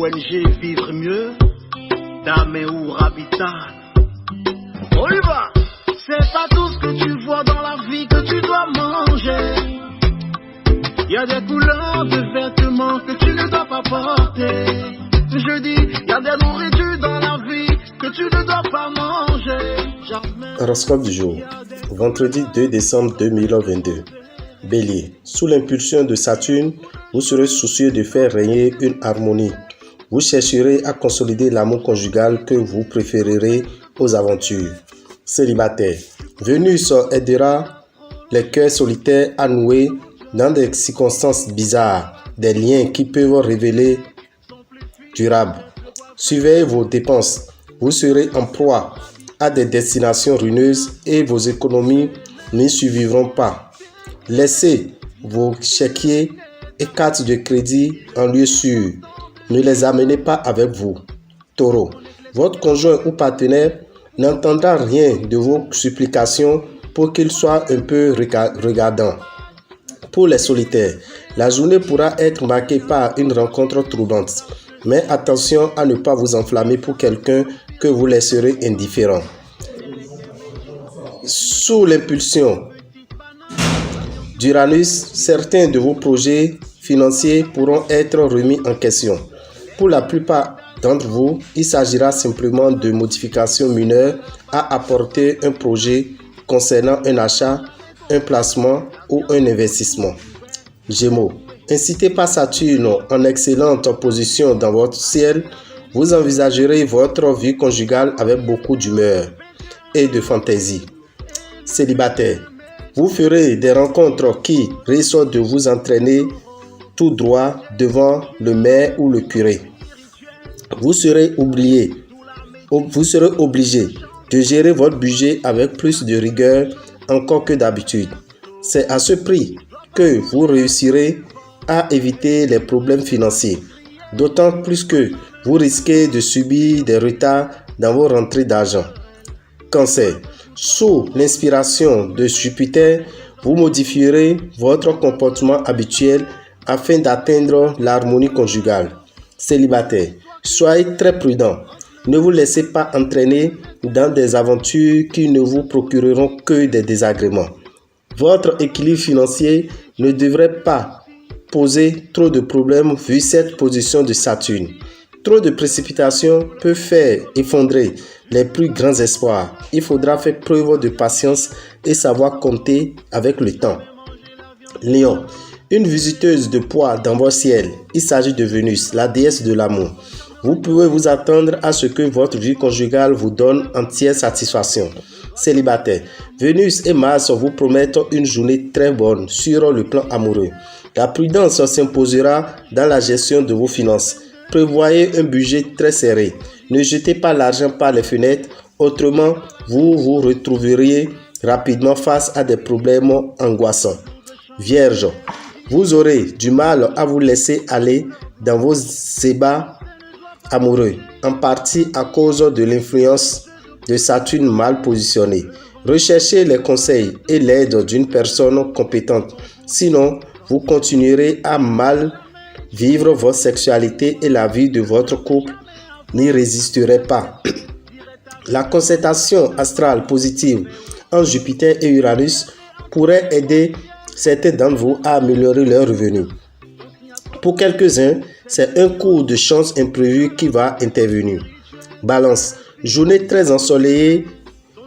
ONG Vivre Mieux, Dame ou Habitat. On y va. C'est pas tout ce que tu vois dans la vie que tu dois manger. Il y a des couleurs de vêtements que tu ne dois pas porter. Je dis, il y a des nourritures dans la vie que tu ne dois pas manger. Horoscope du jour, vendredi 2 décembre 2022. Bélier, sous l'impulsion de Saturne, vous serez soucieux de faire régner une harmonie. Vous chercherez à consolider l'amour conjugal que vous préférerez aux aventures. Célibataire, Vénus aidera les cœurs solitaires à nouer dans des circonstances bizarres, des liens qui peuvent révéler durables. Surveillez vos dépenses. Vous serez en proie à des destinations ruineuses et vos économies ne survivront pas. Laissez vos chéquiers et cartes de crédit en lieu sûr. Ne les amenez pas avec vous. Taureau, votre conjoint ou partenaire n'entendra rien de vos supplications pour qu'il soit un peu regardant. Pour les solitaires, la journée pourra être marquée par une rencontre troublante. Mais attention à ne pas vous enflammer pour quelqu'un que vous laisserez indifférent. Sous l'impulsion d'Uranus, certains de vos projets financiers pourront être remis en question. Pour la plupart d'entre vous, il s'agira simplement de modifications mineures à apporter un projet concernant un achat, un placement ou un investissement. Gémeaux, incité par Saturne en excellente position dans votre ciel, vous envisagerez votre vie conjugale avec beaucoup d'humeur et de fantaisie. Célibataire, vous ferez des rencontres qui risquent de vous entraîner tout droit devant le maire ou le curé. Vous serez obligé de gérer votre budget avec plus de rigueur encore que d'habitude. C'est à ce prix que vous réussirez à éviter les problèmes financiers, d'autant plus que vous risquez de subir des retards dans vos rentrées d'argent. Cancer, sous l'inspiration de Jupiter, vous modifierez votre comportement habituel afin d'atteindre l'harmonie conjugale. Célibataire, soyez très prudent. Ne vous laissez pas entraîner dans des aventures qui ne vous procureront que des désagréments. Votre équilibre financier ne devrait pas poser trop de problèmes vu cette position de Saturne. Trop de précipitations peut faire effondrer les plus grands espoirs. Il faudra faire preuve de patience et savoir compter avec le temps. Lion, une visiteuse de poids dans votre ciel. Il s'agit de Vénus, la déesse de l'amour. Vous pouvez vous attendre à ce que votre vie conjugale vous donne entière satisfaction. Célibataire, Vénus et Mars vous promettent une journée très bonne sur le plan amoureux. La prudence s'imposera dans la gestion de vos finances. Prévoyez un budget très serré. Ne jetez pas l'argent par les fenêtres, autrement vous vous retrouveriez rapidement face à des problèmes angoissants. Vierge, vous aurez du mal à vous laisser aller dans vos ébats amoureux, en partie à cause de l'influence de Saturne mal positionnée. Recherchez les conseils et l'aide d'une personne compétente, sinon vous continuerez à mal vivre votre sexualité et la vie de votre couple n'y résisterait pas. La concertation astrale positive entre Jupiter et Uranus pourrait aider certains d'entre vous à améliorer leurs revenus. Pour quelques-uns, c'est un coup de chance imprévu qui va intervenir. Balance, journée très ensoleillée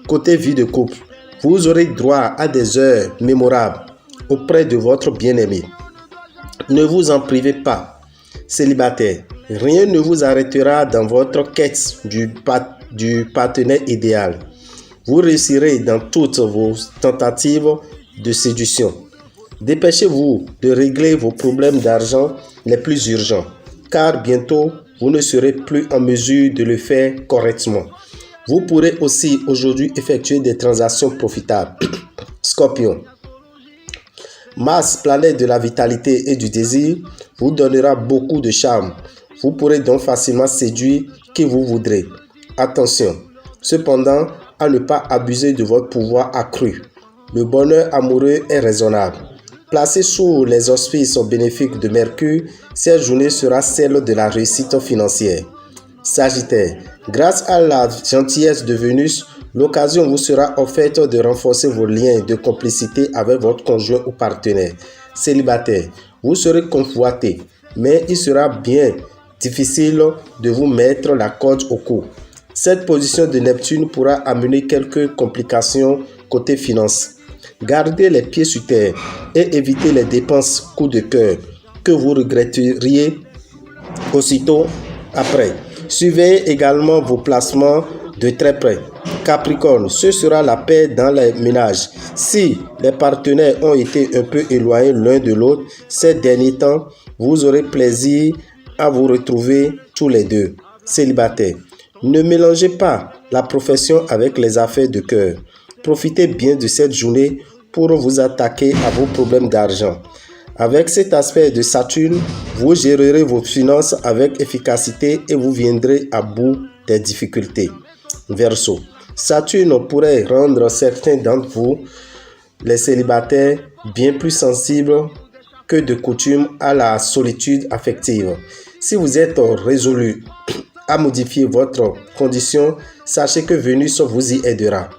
côté vie de couple. Vous aurez droit à des heures mémorables auprès de votre bien-aimé. Ne vous en privez pas. Célibataire, rien ne vous arrêtera dans votre quête du partenaire idéal. Vous réussirez dans toutes vos tentatives de séduction. Dépêchez-vous de régler vos problèmes d'argent les plus urgents, car bientôt vous ne serez plus en mesure de le faire correctement. Vous pourrez aussi aujourd'hui effectuer des transactions profitables. Scorpion, Mars, planète de la vitalité et du désir, vous donnera beaucoup de charme. Vous pourrez donc facilement séduire qui vous voudrez. Attention, cependant, à ne pas abuser de votre pouvoir accru. Le bonheur amoureux est raisonnable Placée sous les auspices bénéfiques de Mercure, cette journée sera celle de la réussite financière. Sagittaire, grâce à la gentillesse de Vénus, l'occasion vous sera offerte de renforcer vos liens de complicité avec votre conjoint ou partenaire. Célibataire, vous serez convoité, mais il sera bien difficile de vous mettre la corde au cou. Cette position de Neptune pourra amener quelques complications côté finance. Gardez les pieds sur terre et évitez les dépenses coup de cœur que vous regretteriez aussitôt après. Surveillez également vos placements de très près. Capricorne, ce sera la paix dans les ménages. Si les partenaires ont été un peu éloignés l'un de l'autre ces derniers temps, vous aurez plaisir à vous retrouver tous les deux. Célibataire, ne mélangez pas la profession avec les affaires de cœur. Profitez bien de cette journée pour vous attaquer à vos problèmes d'argent. Avec cet aspect de Saturne, vous gérerez vos finances avec efficacité et vous viendrez à bout des difficultés. Verseau, Saturne pourrait rendre certains d'entre vous, les célibataires, bien plus sensibles que de coutume à la solitude affective. Si vous êtes résolu à modifier votre condition, sachez que Vénus vous y aidera.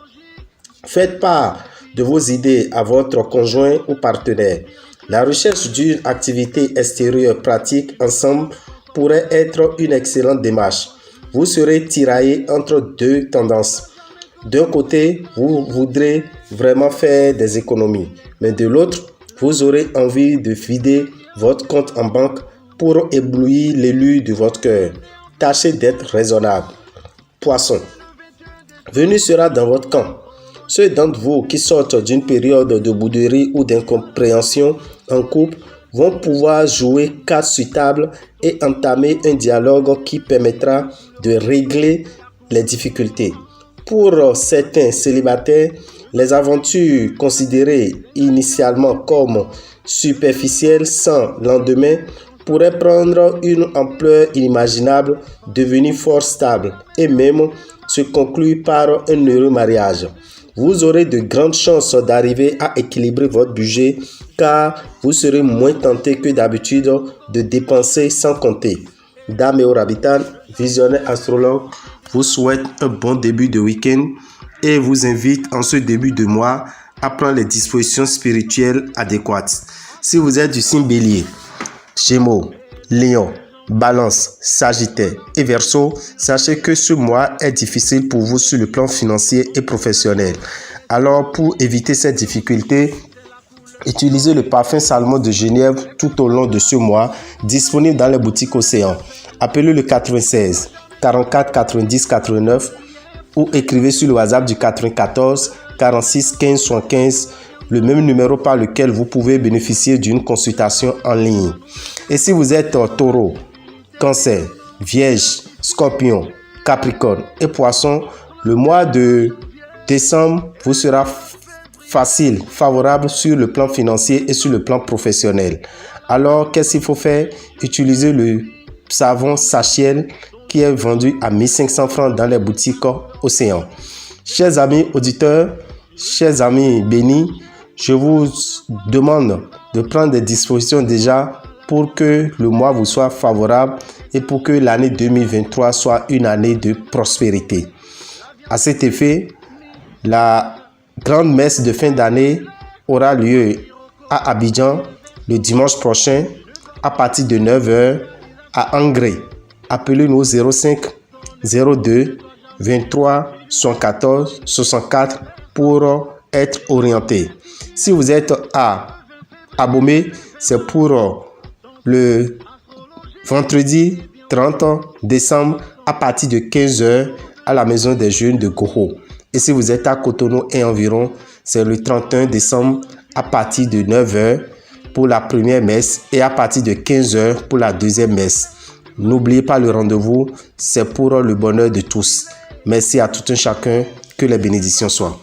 Faites part de vos idées à votre conjoint ou partenaire. La recherche d'une activité extérieure pratique ensemble pourrait être une excellente démarche. Vous serez tiraillé entre deux tendances. D'un côté, vous voudrez vraiment faire des économies, mais de l'autre, vous aurez envie de vider votre compte en banque pour éblouir l'élu de votre cœur. Tâchez d'être raisonnable. Poisson, Vénus sera dans votre camp. Ceux d'entre vous qui sortent d'une période de bouderie ou d'incompréhension en couple vont pouvoir jouer carte sur table et entamer un dialogue qui permettra de régler les difficultés. Pour certains célibataires, les aventures considérées initialement comme superficielles sans lendemain pourraient prendre une ampleur inimaginable, devenir fort stable et même se conclure par un heureux mariage. Vous aurez de grandes chances d'arriver à équilibrer votre budget car vous serez moins tenté que d'habitude de dépenser sans compter. Dame et Orabitan, visionnaire astrologue, vous souhaite un bon début de week-end et vous invite en ce début de mois à prendre les dispositions spirituelles adéquates. Si vous êtes du signe Bélier, Gémeaux, Lion, Balance, Sagittaire et Verseau, sachez que ce mois est difficile pour vous sur le plan financier et professionnel. Alors, pour éviter ces difficultés, utilisez le parfum Salomon de Genève tout au long de ce mois, disponible dans les boutiques Océan. Appelez le 96 44 90 89 ou écrivez sur le WhatsApp du 94 46 15 75, le même numéro par lequel vous pouvez bénéficier d'une consultation en ligne. Et si vous êtes Taureau, Cancer, Vierge, Scorpion, Capricorne et Poisson, le mois de décembre vous sera facile, favorable sur le plan financier et sur le plan professionnel. Alors, qu'est-ce qu'il faut faire? Utilisez le savon Sachiel qui est vendu à 1500 francs dans les boutiques Océan. Chers amis auditeurs, chers amis bénis, je vous demande de prendre des dispositions déjà pour que le mois vous soit favorable et pour que l'année 2023 soit une année de prospérité. À cet effet, la grande messe de fin d'année aura lieu à Abidjan le dimanche prochain à partir de 9h à Angré. Appelez-nous 05 02 23 74 64 pour être orienté. Si vous êtes à Abomey, c'est pour le vendredi 30 décembre à partir de 15h à la maison des jeunes de Goho. Et si vous êtes à Cotonou et environ, c'est le 31 décembre à partir de 9h pour la première messe et à partir de 15h pour la deuxième messe. N'oubliez pas le rendez-vous, c'est pour le bonheur de tous. Merci à tout un chacun, que les bénédictions soient.